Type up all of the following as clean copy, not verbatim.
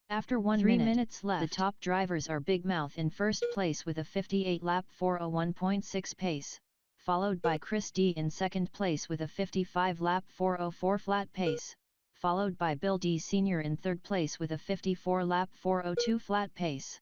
After 3 minutes left, the top drivers are Big Mouth in first place with a 58 lap 401.6 pace, followed by Chris D in second place with a 55 lap 404 flat pace, followed by Bill D Sr. in third place with a 54 lap 402 flat pace.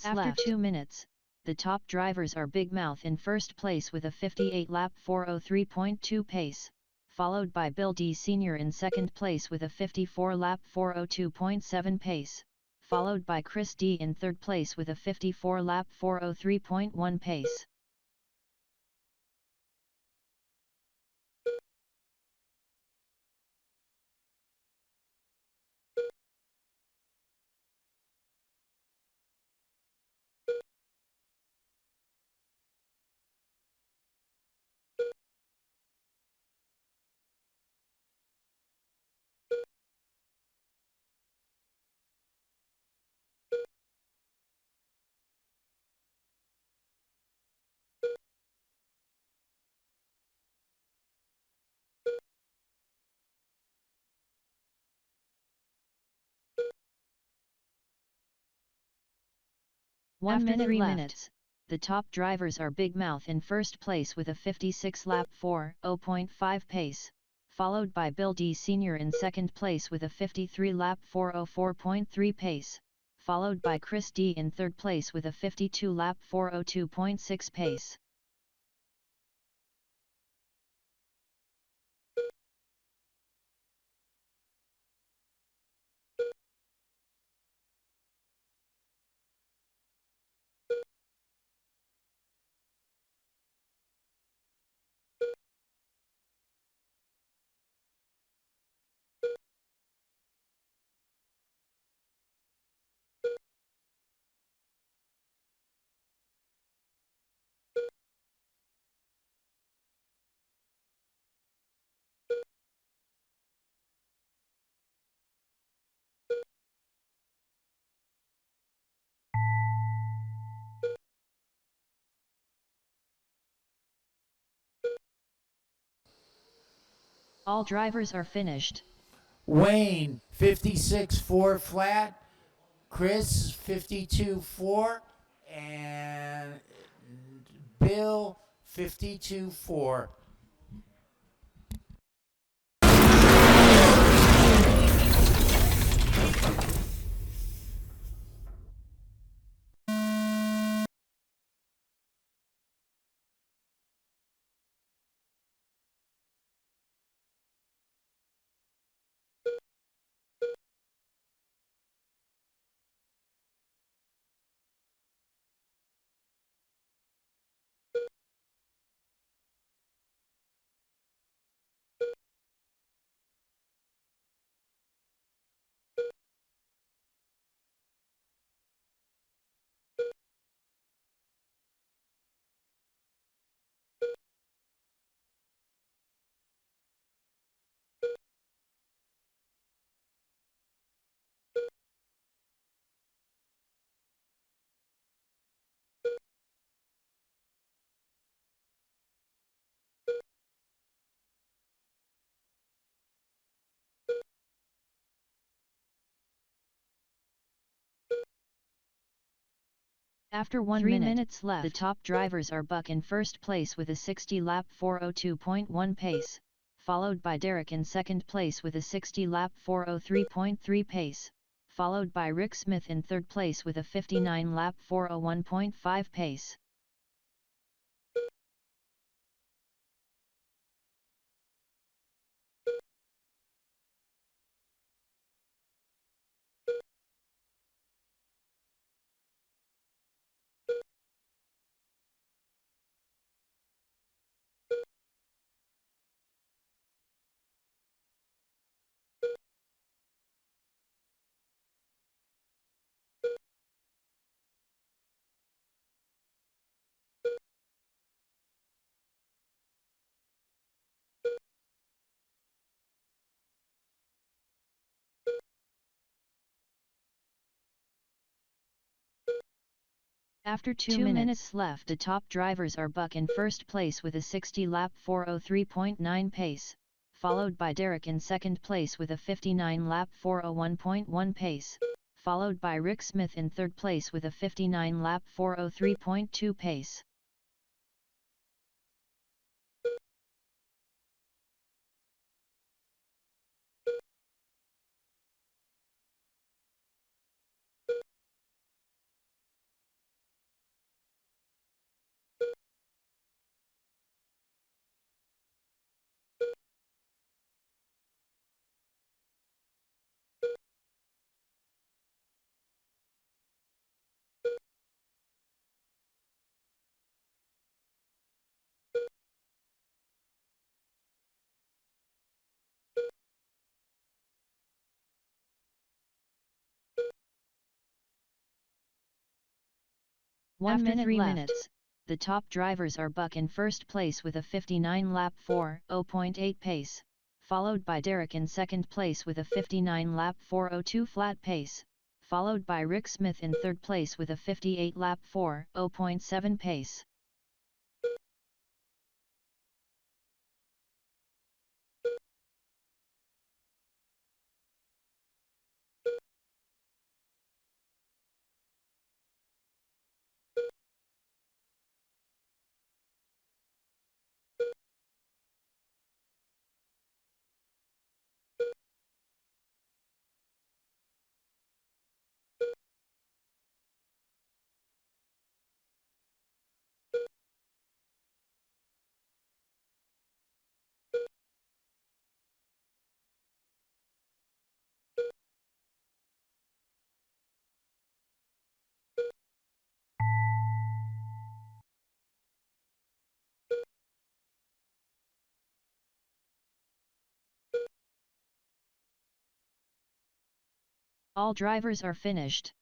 After 2 minutes, the top drivers are Big Mouth in first place with a 58 lap 403.2 pace, followed by Bill D Sr. in second place with a 54 lap 402.7 pace, followed by Chris D in third place with a 54 lap 403.1 pace. After 3 minutes, the top drivers are Big Mouth in first place with a 56 lap 4.0.5 pace, followed by Bill D Sr. in second place with a 53 lap 404.3 pace, followed by Chris D in third place with a 52 lap 402.6 pace. All drivers are finished. Wayne 56.4 flat, Chris 52.4, and Bill 52.4. After 3 minutes left, the top drivers are Buck in first place with a 60 lap 402.1 pace, followed by Derek in second place with a 60 lap 403.3 pace, followed by Rick Smith in third place with a 59 lap 401.5 pace. After 2 minutes left, the top drivers are Buck in first place with a 60-lap 403.9 pace, followed by Derek in second place with a 59-lap 401.1 pace, followed by Rick Smith in third place with a 59-lap 403.2 pace. After 3 minutes, the top drivers are Buck in first place with a 59-lap 4.0.8 pace, followed by Derek in second place with a 59-lap 402 flat pace, followed by Rick Smith in third place with a 58-lap 4.0.7 pace. All drivers are finished.